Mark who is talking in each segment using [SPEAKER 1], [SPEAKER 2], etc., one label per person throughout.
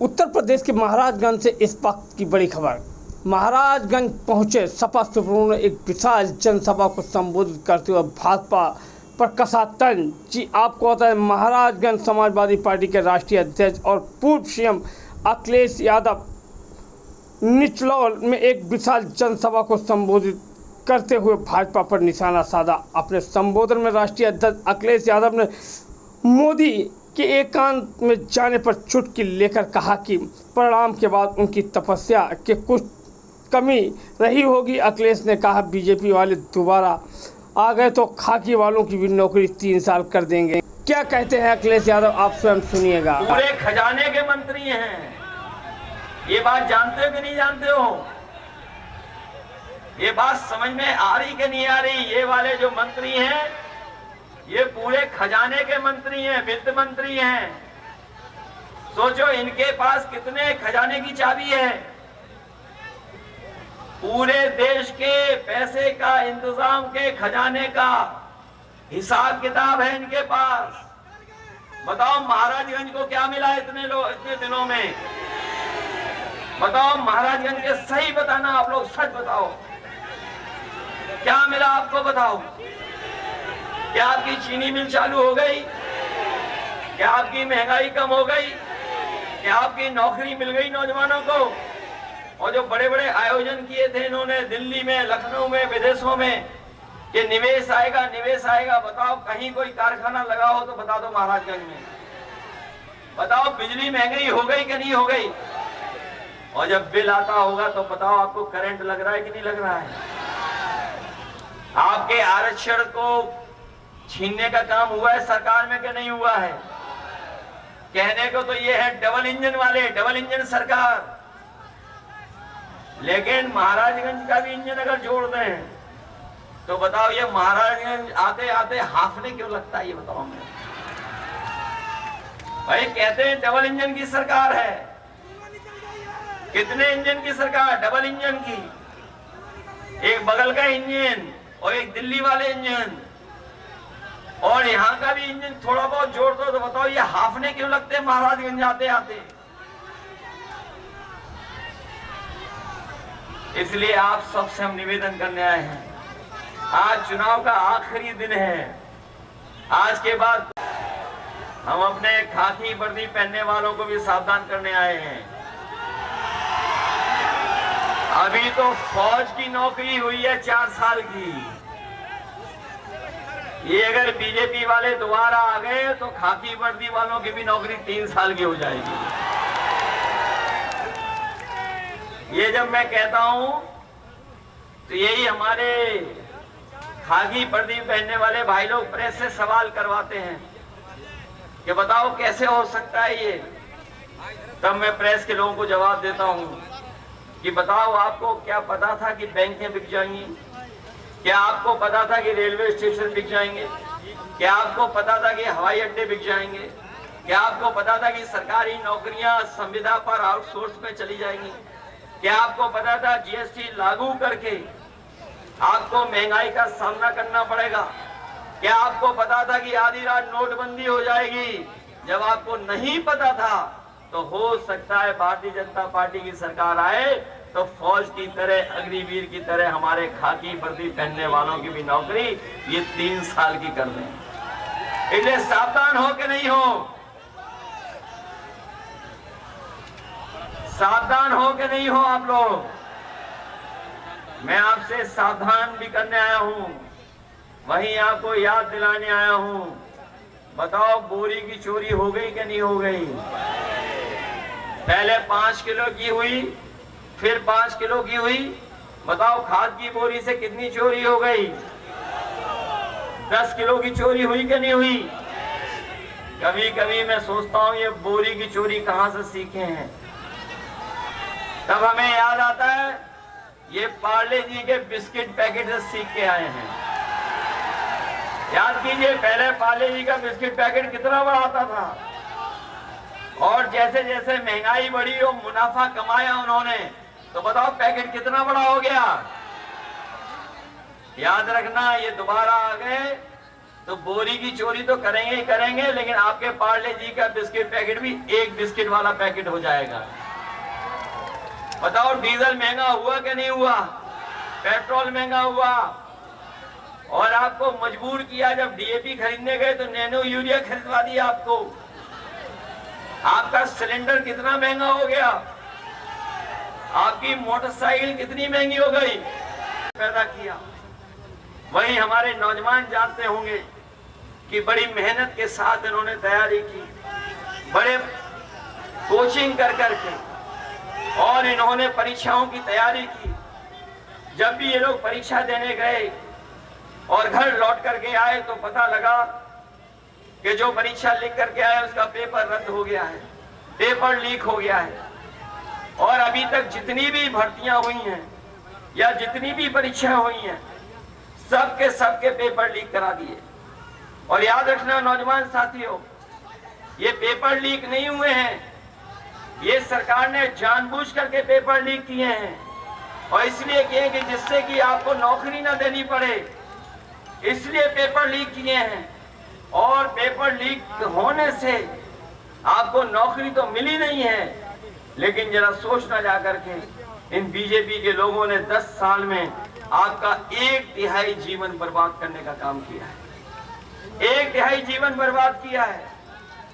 [SPEAKER 1] उत्तर प्रदेश के महाराजगंज से इस वक्त की बड़ी खबर। महाराजगंज पहुंचे सपा सुप्रीमो ने एक विशाल जनसभा को संबोधित करते हुए भाजपा पर कसा तंज। जी आपको पता है, महाराजगंज समाजवादी पार्टी के राष्ट्रीय अध्यक्ष और पूर्व सीएम अखिलेश यादव निचलौल में एक विशाल जनसभा को संबोधित करते हुए भाजपा पर निशाना साधा। अपने संबोधन में राष्ट्रीय अध्यक्ष अखिलेश यादव ने मोदी के एकांत में जाने पर चुटकी लेकर कहा कि परिणाम के बाद उनकी तपस्या के कुछ कमी रही होगी। अखिलेश ने कहा, बीजेपी वाले दोबारा आ गए तो खाकी वालों की भी नौकरी 3 साल कर देंगे। क्या कहते हैं अखिलेश यादव, आप स्वयं सुनिएगा।
[SPEAKER 2] पूरे खजाने के मंत्री हैं, ये बात जानते हो कि नहीं जानते हो? ये बात समझ में आ रही कि नहीं आ रही? ये वाले जो मंत्री हैं ये पूरे खजाने के मंत्री हैं, वित्त मंत्री हैं। सोचो इनके पास कितने खजाने की चाबी है। पूरे देश के पैसे का इंतजाम के खजाने का हिसाब किताब है इनके पास। बताओ महाराजगंज को क्या मिला इतने दिनों में? बताओ महाराजगंज के, सही बताना आप लोग, सच बताओ क्या मिला आपको, बताओ। क्या आपकी चीनी मिल चालू हो गई? क्या आपकी महंगाई कम हो गई? क्या आपकी नौकरी मिल गई नौजवानों को? और जो बड़े बड़े आयोजन किए थे इन्होंने दिल्ली में, लखनऊ में, विदेशों में कि निवेश आएगा, निवेश आएगा, बताओ कहीं कोई कारखाना लगा हो तो बता दो महाराजगंज में। बताओ बिजली महंगी हो गई कि नहीं हो गई? और जब बिल आता होगा तो बताओ आपको करंट लग रहा है कि नहीं लग रहा है? आपके आरक्षण को छीनने का काम हुआ है सरकार में कि नहीं हुआ है? कहने को तो ये है डबल इंजन वाले, डबल इंजन सरकार, लेकिन महाराजगंज का भी इंजन अगर जोड़ दें तो बताओ ये महाराजगंज आते आते हाफने क्यों लगता है? ये बताओ मैं भाई। कहते हैं डबल इंजन की सरकार है। कितने इंजन की सरकार? डबल इंजन की। एक बगल का इंजन और एक दिल्ली वाले इंजन, और यहाँ का भी इंजन थोड़ा बहुत जोड़ दो तो बताओ ये हाफने क्यों लगते हैं महाराजगंज आते आते? इसलिए आप सबसे हम निवेदन करने आए हैं, आज चुनाव का आखिरी दिन है। आज के बाद हम अपने खाकी वर्दी पहनने वालों को भी सावधान करने आए हैं। अभी तो फौज की नौकरी हुई है 4 साल की। ये अगर बीजेपी वाले दोबारा आ गए तो खाकी वर्दी वालों की भी नौकरी 3 साल की हो जाएगी। ये जब मैं कहता हूं तो यही हमारे खाकी वर्दी पहनने वाले भाई लोग प्रेस से सवाल करवाते हैं कि बताओ कैसे हो सकता है ये। तब मैं प्रेस के लोगों को जवाब देता हूं कि बताओ आपको क्या पता था कि बैंकें बिक जाएंगी? क्या आपको पता था कि रेलवे स्टेशन बिक जाएंगे? क्या आपको पता था कि हवाई अड्डे बिक जाएंगे? क्या आपको पता था कि सरकारी नौकरियां संविदा पर आउटसोर्स में चली जाएंगी? क्या आपको पता था जीएसटी लागू करके आपको महंगाई का सामना करना पड़ेगा? क्या आपको पता था कि आधी रात नोटबंदी हो जाएगी? जब आपको नहीं पता था तो हो सकता है भारतीय जनता पार्टी की सरकार आए तो फौज की तरह, अग्निवीर की तरह हमारे खाकी वर्दी पहनने वालों की भी नौकरी ये 3 साल की कर दें। इसलिए सावधान हो कि नहीं हो? सावधान हो कि नहीं हो आप लोग? मैं आपसे सावधान भी करने आया हूं, वहीं आपको याद दिलाने आया हूं। बताओ बोरी की चोरी हो गई कि नहीं हो गई? पहले 5 किलो की हुई, फिर 5 किलो की हुई। बताओ खाद की बोरी से कितनी चोरी हो गई? 10 किलो की चोरी हुई कि नहीं हुई? कभी कभी मैं सोचता हूं ये बोरी की चोरी कहां से सीखे हैं। तब हमें याद आता है ये पार्ले जी के बिस्किट पैकेट से सीख के आए हैं। याद कीजिए पहले पार्ले जी का बिस्किट पैकेट कितना बड़ा आता था, और जैसे जैसे महंगाई बढ़ी और मुनाफा कमाया उन्होंने तो बताओ पैकेट कितना बड़ा हो गया। याद रखना ये दोबारा आ गए तो बोरी की चोरी तो करेंगे ही करेंगे, लेकिन आपके पार्ले जी का बिस्किट पैकेट भी एक बिस्किट वाला पैकेट हो जाएगा। बताओ डीजल महंगा हुआ कि नहीं हुआ, पेट्रोल महंगा हुआ, और आपको मजबूर किया जब डीएपी खरीदने गए तो नैनो यूरिया खरीदवा दिया आपको। आपका सिलेंडर कितना महंगा हो गया, आपकी मोटरसाइकिल कितनी महंगी हो गई, पैदा किया। वही हमारे नौजवान जानते होंगे कि बड़ी मेहनत के साथ इन्होंने तैयारी की, बड़े कोचिंग कर करके, और इन्होंने परीक्षाओं की तैयारी की। जब भी ये लोग परीक्षा देने गए और घर लौट करके आए तो पता लगा कि जो परीक्षा लिख करके आए उसका पेपर रद्द हो गया है, पेपर लीक हो गया है। और अभी तक जितनी भी भर्तियां हुई हैं या जितनी भी परीक्षाएं हुई हैं, सबके पेपर लीक करा दिए। और याद रखना नौजवान साथियों, ये पेपर लीक नहीं हुए हैं, ये सरकार ने जानबूझ करके पेपर लीक किए हैं, और इसलिए किए कि जिससे कि आपको नौकरी ना देनी पड़े, इसलिए पेपर लीक किए हैं। और पेपर लीक होने से आपको नौकरी तो मिली नहीं है, लेकिन जरा सोचना जा करके इन बीजेपी के लोगों ने 10 साल में आपका 1/3 जीवन बर्बाद करने का काम किया है। 1/3 जीवन बर्बाद किया है।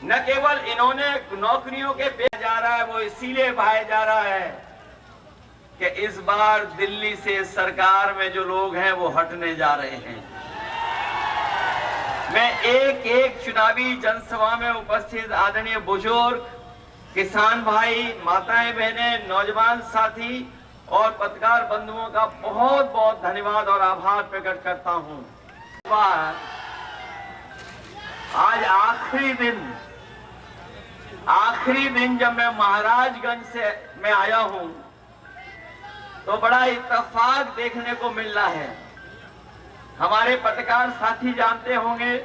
[SPEAKER 2] न केवल इन्होंने नौकरियों के पे जा रहा है, वो इसीलिए भाया जा रहा है कि इस बार दिल्ली से सरकार में जो लोग हैं वो हटने जा रहे हैं। मैं एक चुनावी जनसभा में उपस्थित आदरणीय बुजुर्ग, किसान भाई, माताएं बहनें, नौजवान साथी और पत्रकार बंधुओं का बहुत बहुत धन्यवाद और आभार प्रकट करता हूं। आज आखिरी दिन जब मैं महाराजगंज से मैं आया हूं तो बड़ा इत्तेफाक देखने को मिल रहा है। हमारे पत्रकार साथी जानते होंगे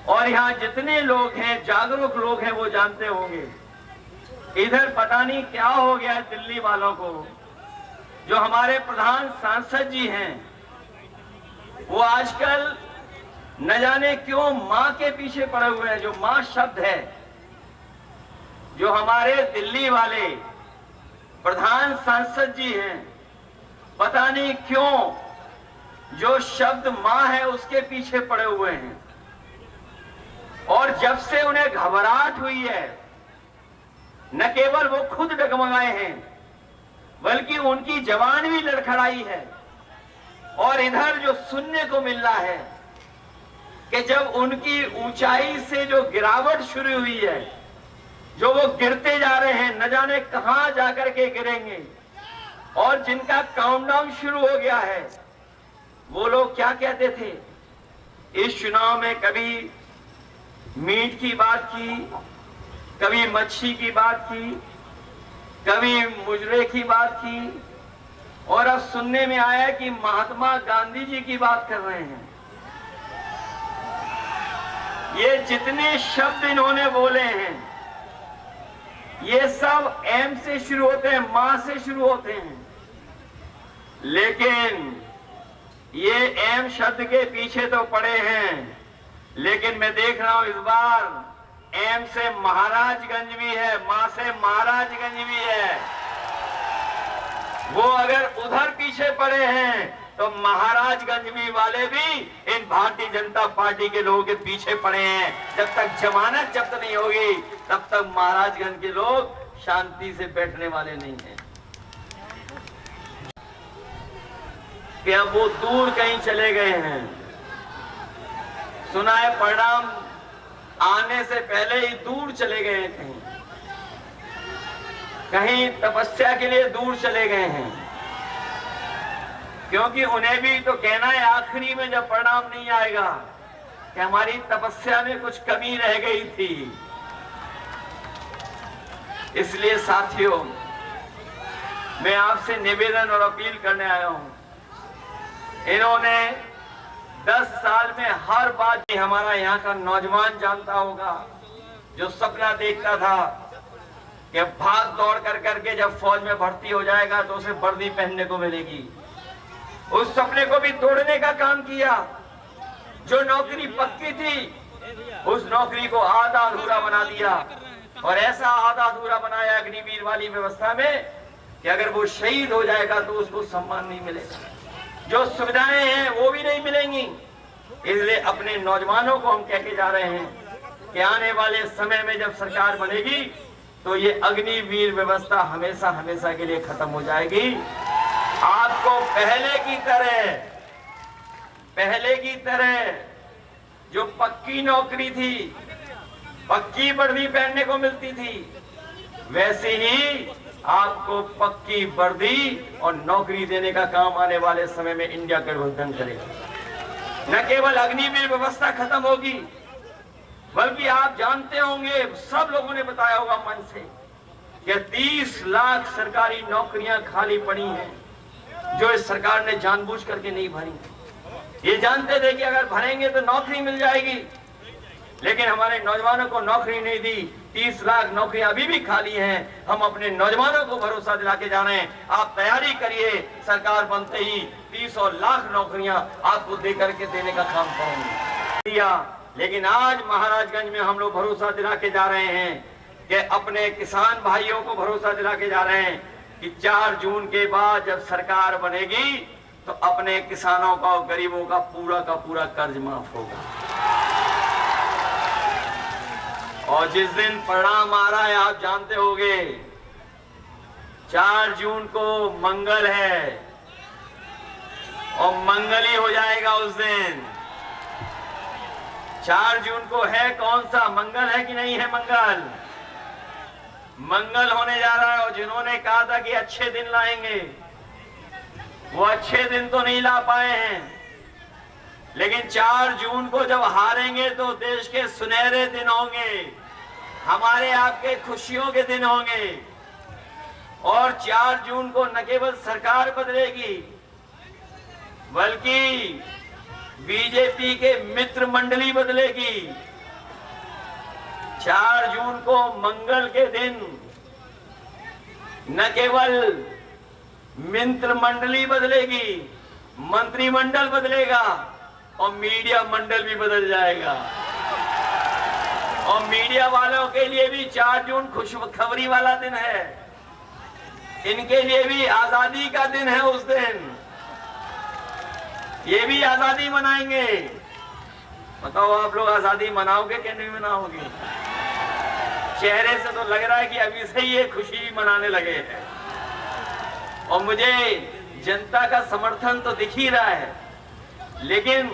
[SPEAKER 2] और यहाँ जितने लोग हैं, जागरूक लोग हैं, वो जानते होंगे, इधर पता नहीं क्या हो गया है दिल्ली वालों को। जो हमारे प्रधान सांसद जी हैं वो आजकल न जाने क्यों मां के पीछे पड़े हुए हैं। जो मां शब्द है, जो हमारे दिल्ली वाले प्रधान सांसद जी हैं, पता नहीं क्यों जो शब्द मां है उसके पीछे पड़े हुए हैं। और जब से उन्हें घबराहट हुई है, न केवल वो खुद डगमगाए हैं बल्कि उनकी जवान भी लड़खड़ाई है। और इधर जो सुनने को मिल रहा है कि जब उनकी ऊंचाई से जो गिरावट शुरू हुई है, जो वो गिरते जा रहे हैं, न जाने कहां जाकर के गिरेंगे, और जिनका काउंटडाउन शुरू हो गया है, वो लोग क्या कहते थे इस चुनाव में, कभी मीट की बात की, कभी मच्छी की बात की, कभी मुजरे की बात की, और अब सुनने में आया कि महात्मा गांधी जी की बात कर रहे हैं। ये जितने शब्द इन्होंने बोले हैं ये सब एम से शुरू होते हैं, मां से शुरू होते हैं, लेकिन ये एम शब्द के पीछे तो पड़े हैं। लेकिन मैं देख रहा हूं इस बार एम से महाराजगंज भी है, मां से महाराजगंज भी है। वो अगर उधर पीछे पड़े हैं तो महाराजगंज वाले भी इन भारतीय जनता पार्टी के लोगों के पीछे पड़े हैं। जब तक जमानत जब्त नहीं होगी तब तक महाराजगंज के लोग शांति से बैठने वाले नहीं हैं। कि अब वो दूर कहीं चले गए हैं। सुना है परिणाम आने से पहले ही दूर चले गए थे, कहीं तपस्या के लिए दूर चले गए हैं, क्योंकि उन्हें भी तो कहना है आखिरी में जब परिणाम नहीं आएगा कि हमारी तपस्या में कुछ कमी रह गई थी। इसलिए साथियों, मैं आपसे निवेदन और अपील करने आया हूं। इन्होंने 10 साल में हर बात, हमारा यहाँ का नौजवान जानता होगा, जो सपना देखता था कि भाग दौड़ कर करके जब फौज में भर्ती हो जाएगा तो उसे वर्दी पहनने को मिलेगी, उस सपने को भी तोड़ने का काम किया। जो नौकरी पक्की थी उस नौकरी को आधा अधूरा बना दिया, और ऐसा आधा अधूरा बनाया अग्निवीर वाली व्यवस्था में कि अगर वो शहीद हो जाएगा तो उसको सम्मान नहीं मिलेगा, जो सुविधाएं हैं वो भी नहीं मिलेंगी। इसलिए अपने नौजवानों को हम कह के जा रहे हैं कि आने वाले समय में जब सरकार बनेगी तो ये अग्निवीर व्यवस्था हमेशा हमेशा के लिए खत्म हो जाएगी। आपको पहले की तरह जो पक्की नौकरी थी, पक्की वर्दी पहनने को मिलती थी, वैसे ही आपको पक्की वर्दी और नौकरी देने का काम आने वाले समय में इंडिया गठबंधन करेगा। न केवल अग्निवीर व्यवस्था खत्म होगी, बल्कि आप जानते होंगे, सब लोगों ने बताया होगा मन से, कि 30 लाख सरकारी नौकरियां खाली पड़ी हैं जो इस सरकार ने जानबूझ करके नहीं भरी। ये जानते थे कि अगर भरेंगे तो नौकरी मिल जाएगी, लेकिन हमारे नौजवानों को नौकरी नहीं दी। 30 लाख नौकरियां अभी भी खाली हैं। हम अपने नौजवानों को भरोसा दिला के जा रहे हैं, आप तैयारी करिए, सरकार बनते ही 30 और लाख नौकरियां आपको दे करके देने का काम करेंगे। लेकिन आज महाराजगंज में हम लोग भरोसा दिला के जा रहे हैं कि अपने किसान भाइयों को भरोसा दिला के जा रहे हैं कि 4 जून के बाद जब सरकार बनेगी तो अपने किसानों का और गरीबों का पूरा कर्ज माफ होगा। और जिस दिन परिणाम आ रहा है आप जानते होंगे, 4 जून को मंगल है और मंगल ही हो जाएगा उस दिन। 4 जून को है कौन सा मंगल, है कि नहीं है मंगल? मंगल होने जा रहा है। और जिन्होंने कहा था कि अच्छे दिन लाएंगे, वो अच्छे दिन तो नहीं ला पाए हैं, लेकिन 4 जून को जब हारेंगे तो देश के सुनहरे दिन होंगे, हमारे आपके खुशियों के दिन होंगे। और 4 जून को न केवल सरकार बदलेगी, बल्कि बीजेपी के मित्र मंडली बदलेगी। 4 जून को मंगल के दिन न केवल मित्र मंडली बदलेगी, मंत्रिमंडल बदलेगा और मीडिया मंडल भी बदल जाएगा। और मीडिया वालों के लिए भी 4 जून खुशखबरी वाला दिन है, इनके लिए भी आजादी का दिन है। उस दिन ये भी आजादी मनाएंगे। बताओ आप लोग आजादी मनाओगे कि नहीं मनाओगे? चेहरे से तो लग रहा है कि अभी से ही ये खुशी मनाने लगे हैं। और मुझे जनता का समर्थन तो दिख ही रहा है, लेकिन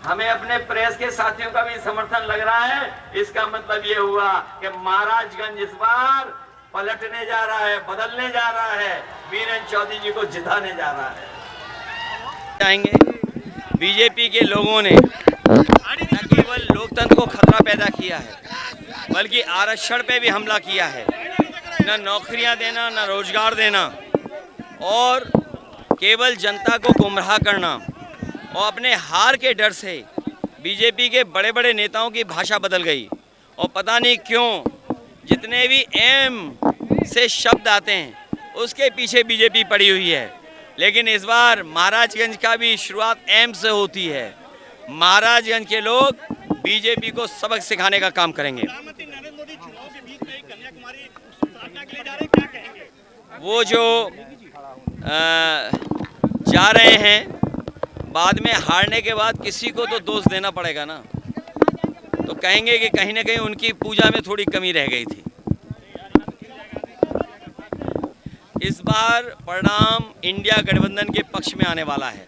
[SPEAKER 2] हमें अपने प्रेस के साथियों का भी समर्थन लग रहा है। इसका मतलब ये हुआ कि महाराजगंज इस बार पलटने जा रहा है, बदलने जा रहा है, वीरेंद्र चौधरी जी को जिताने जा रहा है। बीजेपी के लोगों ने न केवल लोकतंत्र को खतरा पैदा किया है, बल्कि आरक्षण पे भी हमला किया है। न नौकरियां देना, न रोजगार देना, और केवल जनता को गुमराह करना। और अपने हार के डर से बीजेपी के बड़े बड़े नेताओं की भाषा बदल गई। और पता नहीं क्यों जितने भी एम से शब्द आते हैं उसके पीछे बीजेपी पड़ी हुई है। लेकिन इस बार महाराजगंज का भी शुरुआत एम से होती है। महाराजगंज के लोग बीजेपी को सबक सिखाने का काम करेंगे। वो जो जा रहे हैं, बाद में हारने के बाद किसी को तो दोष देना पड़ेगा ना, तो कहेंगे कि कहीं ना कहीं उनकी पूजा में थोड़ी कमी रह गई थी। इस बार परिणाम इंडिया गठबंधन के पक्ष में आने वाला है।